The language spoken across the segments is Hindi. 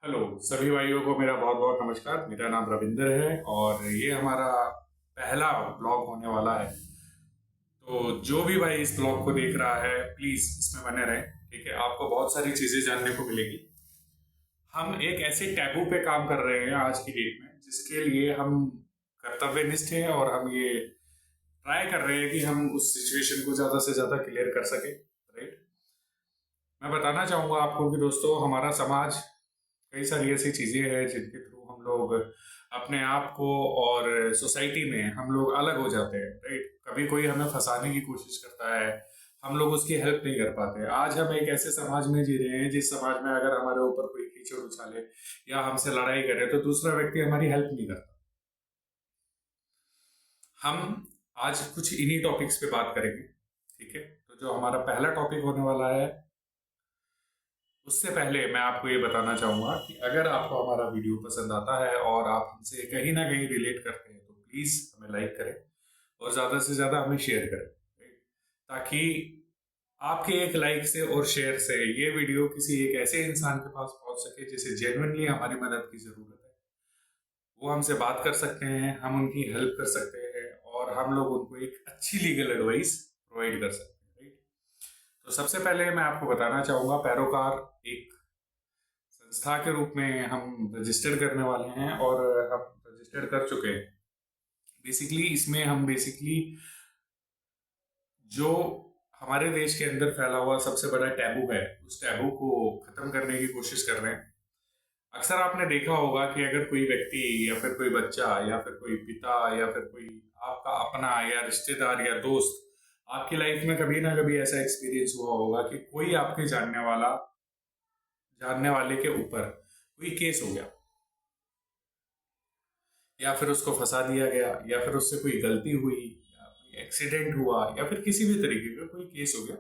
हेलो सभी भाइयों को मेरा बहुत बहुत नमस्कार। मेरा नाम रविंदर है और ये हमारा पहला ब्लॉग होने वाला है। तो जो भी भाई इस ब्लॉग को देख रहा है प्लीज इसमें बने रहें। ठीक है, आपको बहुत सारी चीजें जानने को मिलेगी। हम एक ऐसे टैबू पे काम कर रहे हैं आज की डेट में जिसके लिए हम कर्तव्यनिष्ठ हैं और हम ये ट्राई कर रहे हैं कि हम उस सिचुएशन को ज्यादा से ज्यादा क्लियर कर सके। राइट। मैं बताना चाहूंगा आपको कि दोस्तों हमारा समाज कई सारी ऐसी चीजें हैं जिनके थ्रू हम लोग अपने आप को और सोसाइटी में हम लोग अलग हो जाते हैं। राइट। कभी कोई हमें फंसाने की कोशिश करता है, हम लोग उसकी हेल्प नहीं कर पाते। आज हम एक ऐसे समाज में जी रहे हैं जिस समाज में अगर हमारे ऊपर कोई कीचड़ उछाले या हमसे लड़ाई करे तो दूसरा व्यक्ति हमारी हेल्प नहीं करता। हम आज कुछ इन्हीं टॉपिक्स पे बात करेंगे। ठीक है, तो जो हमारा पहला टॉपिक होने वाला है उससे पहले मैं आपको ये बताना चाहूंगा कि अगर आपको हमारा वीडियो पसंद आता है और आप हमसे कहीं ना कहीं रिलेट करते हैं तो प्लीज हमें लाइक करें और ज्यादा से ज्यादा हमें शेयर करें। right? ताकि आपके एक लाइक से और शेयर से ये वीडियो किसी एक ऐसे इंसान के पास पहुंच सके जिसे जेन्युइनली हमारी मदद की जरूरत है। वो हमसे बात कर सकते हैं, हम उनकी हेल्प कर सकते हैं और हम लोग उनको एक अच्छी लीगल एडवाइस प्रोवाइड कर सकते हैं। राइट। तो सबसे पहले मैं आपको बताना चाहूंगा, पैरोकार एक संस्था के रूप में हम रजिस्टर करने वाले हैं और हम रजिस्टर कर चुके हैं। बेसिकली इसमें हम जो हमारे देश के अंदर फैला हुआ सबसे बड़ा टैबू है उस टैबू को खत्म करने की कोशिश कर रहे हैं। अक्सर आपने देखा होगा कि अगर कोई व्यक्ति या फिर कोई बच्चा या फिर कोई पिता या फिर कोई आपका अपना या रिश्तेदार या दोस्त आपकी लाइफ में कभी ना कभी ऐसा एक्सपीरियंस हुआ होगा कि कोई आपके जानने वाले के ऊपर कोई केस हो गया या फिर उसको फंसा दिया गया या फिर उससे कोई गलती हुई या कोई एक्सीडेंट हुआ या फिर किसी भी तरीके का कोई केस हो गया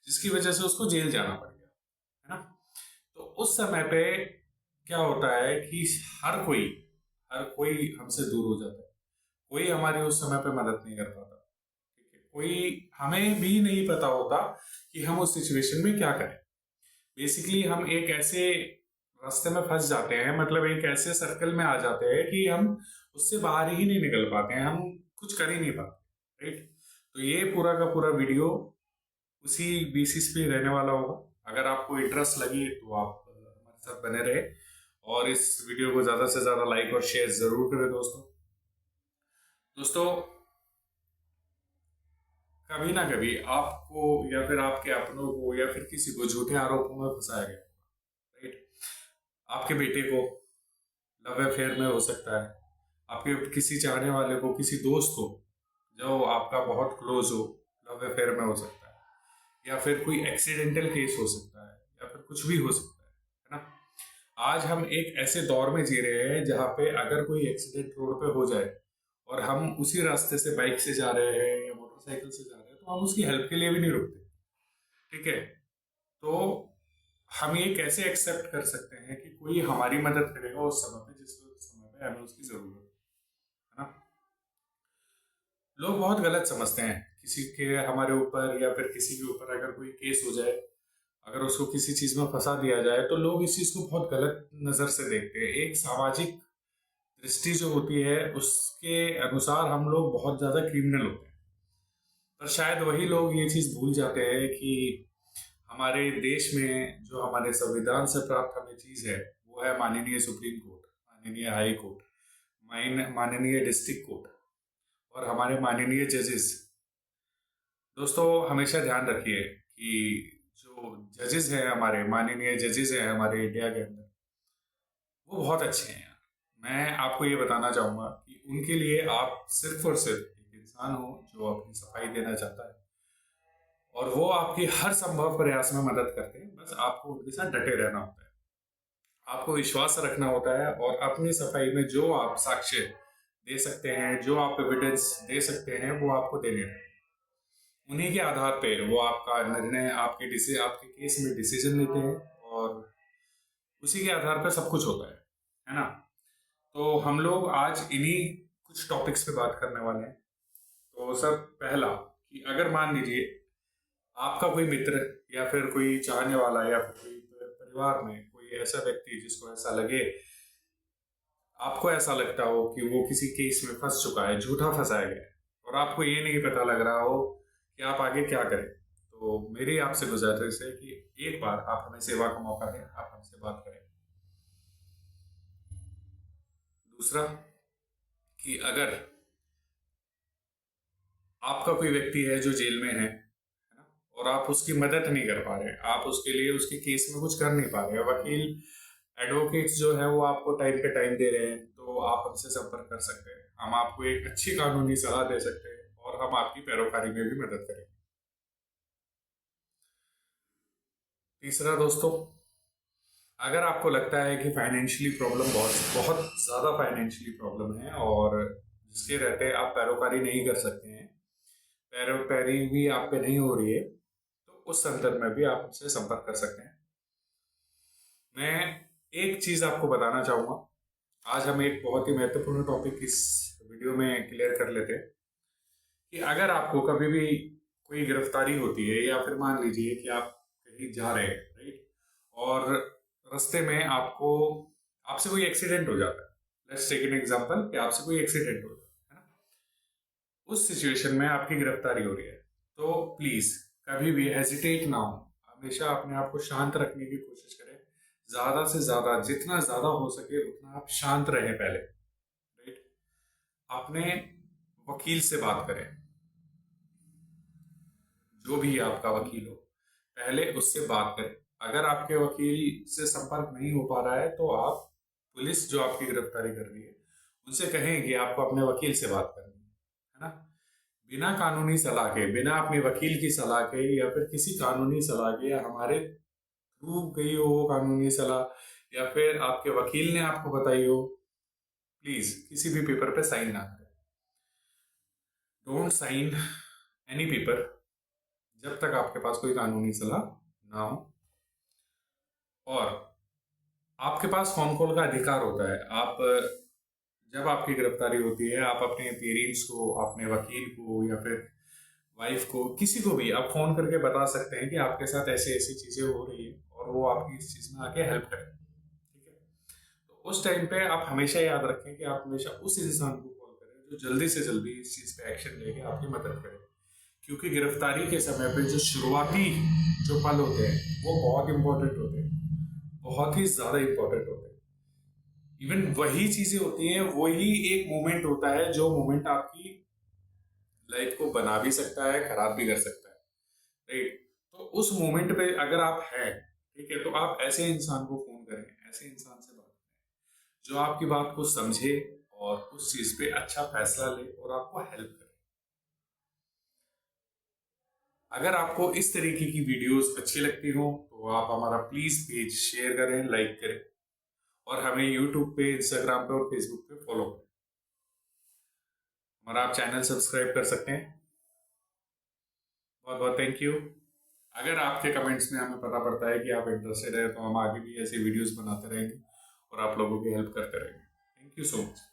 जिसकी वजह से उसको जेल जाना पड़ गया, है ना। तो उस समय पे क्या होता है कि हर कोई हमसे दूर हो जाता है। कोई हमारी उस समय पे मदद नहीं कर पाता। ठीक है, कोई हमें भी नहीं पता होता कि हम उस सिचुएशन में क्या करें। बेसिकली हम एक ऐसे रास्ते में फंस जाते हैं, मतलब एक ऐसे सर्कल में आ जाते हैं कि हम उससे बाहर ही नहीं निकल पाते हैं, हम कुछ कर ही नहीं पाते। राइट। तो ये पूरा का पूरा वीडियो उसी बेसिस पे रहने वाला होगा। अगर आपको इंटरेस्ट लगी तो आप हमारे साथ बने रहे और इस वीडियो को ज्यादा से ज्यादा लाइक और शेयर जरूर करें। दोस्तों दोस्तों कभी ना कभी आपको या फिर आपके अपनों को या फिर किसी को झूठे आरोपों में फंसाया गया। राइट। आपके बेटे को लव अफेयर में हो सकता है, आपके किसी चाहने वाले को, किसी दोस्त को जो आपका बहुत क्लोज हो, लव अफेयर में हो सकता है, या फिर कोई एक्सीडेंटल केस हो सकता है या फिर कुछ भी हो सकता है ना। आज हम एक ऐसे दौर में जी रहे हैं जहां पे अगर कोई एक्सीडेंट रोड पे हो जाए और हम उसी रास्ते से बाइक से जा रहे हैं या मोटरसाइकिल से जा रहे हैं तो हम उसकी हेल्प के लिए भी नहीं रुकते। ठीक है, तो हम ये कैसे एक्सेप्ट कर सकते हैं कि कोई हमारी मदद करेगा उस समय पे जिस समय पे हमें उसकी जरूरत है ना। लोग बहुत गलत समझते हैं किसी के हमारे ऊपर या फिर किसी के ऊपर अगर कोई केस हो जाए, अगर उसको किसी चीज में फंसा दिया जाए तो लोग इस चीज को बहुत गलत नजर से देखते हैं। एक सामाजिक दृष्टि जो होती है उसके अनुसार हम लोग बहुत ज्यादा क्रिमिनल होते हैं। पर शायद वही लोग ये चीज भूल जाते हैं कि हमारे देश में जो हमारे संविधान से प्राप्त हमें चीज है वो है माननीय सुप्रीम कोर्ट, माननीय हाई कोर्ट, माननीय डिस्ट्रिक्ट कोर्ट और हमारे माननीय जजेस। दोस्तों हमेशा ध्यान रखिए कि जो जजेस हैं, हमारे माननीय जजेस हैं हमारे इंडिया के अंदर, वो बहुत अच्छे हैं यार। मैं आपको ये बताना चाहूंगा कि उनके लिए आप सिर्फ और सिर्फ एक इंसान हो जो अपनी सफाई देना चाहता है और वो आपकी हर संभव प्रयास में मदद करते हैं। बस आपको उनके साथ डटे रहना होता है, आपको विश्वास रखना होता है और अपनी सफाई में जो आप साक्ष्य दे सकते हैं, जो आप एविडेंस दे सकते हैं वो आपको देने हैं। उन्हीं के आधार पे वो आपका निर्णय, आपके केस में डिसीजन लेते हैं और उसी के आधार पर सब कुछ होता है ना। तो हम लोग आज इन्हीं कुछ टॉपिक्स पे बात करने वाले हैं। तो सब पहला कि अगर मान लीजिए आपका कोई मित्र या फिर कोई चाहने वाला या फिर कोई परिवार में कोई कोई ऐसा व्यक्ति जिसको ऐसा लगे, आपको ऐसा लगता हो कि वो किसी केस में फंस चुका है, झूठा फंसाया गया है, और आपको ये नहीं पता लग रहा हो कि आप आगे क्या करें, तो मेरी आपसे गुजारिश है कि एक बार आप हमें सेवा का मौका दें, आप हमसे बात करें। दूसरा कि अगर आपका कोई व्यक्ति है जो जेल में है ना, और आप उसकी मदद नहीं कर पा रहे, आप उसके लिए उसके केस में कुछ कर नहीं पा रहे, वकील एडवोकेट्स जो है वो आपको टाइम पे टाइम दे रहे हैं, तो आप हमसे संपर्क कर सकते हैं। हम आपको एक अच्छी कानूनी सलाह दे सकते हैं और हम आपकी पैरोकारी में भी मदद करेंगे। तीसरा दोस्तों, अगर आपको लगता है कि फाइनेंशियली प्रॉब्लम बहुत बहुत ज़्यादा फाइनेंशियली प्रॉब्लम है और जिसके रहते आप पैरोकारी नहीं कर सकते हैं, पैरोकारी भी आप पे नहीं हो रही है, तो उस संदर्भ में भी आप हमसे संपर्क कर सकते हैं। मैं एक चीज़ आपको बताना चाहूँगा, आज हम एक बहुत ही महत्वपूर्ण टॉपिक इस वीडियो में क्लियर कर लेते हैं कि अगर आपको कभी भी कोई गिरफ्तारी होती है, या फिर मान लीजिए कि आप कहीं जा रहे हैं, राइट, और रास्ते में आपसे कोई एक्सीडेंट हो जाता है, लेट्स टेक एन एग्जांपल कि आपसे कोई एक्सीडेंट हो जाता है ना, उस सिचुएशन में आपकी गिरफ्तारी हो रही है, तो प्लीज कभी भी हेजिटेट ना हो, हमेशा अपने आप को शांत रखने की कोशिश करें, ज्यादा से ज्यादा, जितना ज्यादा हो सके उतना आप शांत रहें पहले, राइट। अपने वकील से बात करें, जो भी आपका वकील हो, पहले उससे बात करें। अगर आपके वकील से संपर्क नहीं हो पा रहा है तो आप पुलिस जो आपकी गिरफ्तारी कर रही है उनसे कहें कि आपको अपने वकील से बात करनी है ना। बिना कानूनी सलाह के, बिना अपने वकील की सलाह के या फिर किसी कानूनी सलाह के, या हमारे थ्रू गई हो वो कानूनी सलाह, या फिर आपके वकील ने आपको बताई हो, प्लीज किसी भी पेपर पे साइन ना करें। डोंट साइन एनी पेपर जब तक आपके पास कोई कानूनी सलाह ना हो। और आपके पास फोन कॉल का अधिकार होता है। आप जब आपकी गिरफ्तारी होती है, आप अपने पेरेंट्स को, अपने वकील को, या फिर वाइफ को, किसी को भी आप फोन करके बता सकते हैं कि आपके साथ ऐसी ऐसी चीजें हो रही है, और वो आपकी इस चीज में आके हेल्प करें, ठीक है। तो उस टाइम पे आप हमेशा याद रखें कि आप हमेशा उस इंसान को कॉल करें जो जल्दी से जल्दी इस चीज पे एक्शन लेके आपकी मदद करे, क्योंकि गिरफ्तारी के समय पे जो शुरुआती जो पल होते हैं वो बहुत इंपॉर्टेंट होते हैं, बहुत ही ज्यादा इंपॉर्टेंट होते हैं। इवन वही चीजें होती हैं, वही एक मोमेंट होता है जो मोमेंट आपकी लाइफ को बना भी सकता है, खराब भी कर सकता है, राइट। तो उस मोमेंट पे अगर आप हैं, ठीक है, तो आप ऐसे इंसान को फोन करें, ऐसे इंसान से बात करें जो आपकी बात को समझे और उस चीज पे अच्छा फैसला ले और आपको हेल्प करे। अगर आपको इस तरीके की वीडियोस अच्छी लगती हो तो आप हमारा प्लीज पेज शेयर करें, लाइक करें, और हमें यूट्यूब पे, इंस्टाग्राम पे और फेसबुक पे फॉलो करें। हमारा आप चैनल सब्सक्राइब कर सकते हैं। बहुत बहुत थैंक यू। अगर आपके कमेंट्स में हमें पता पड़ता है कि आप इंटरेस्टेड है, तो हम आगे भी ऐसी वीडियोस बनाते रहेंगे और आप लोगों की हेल्प करते रहेंगे। Thank you so much.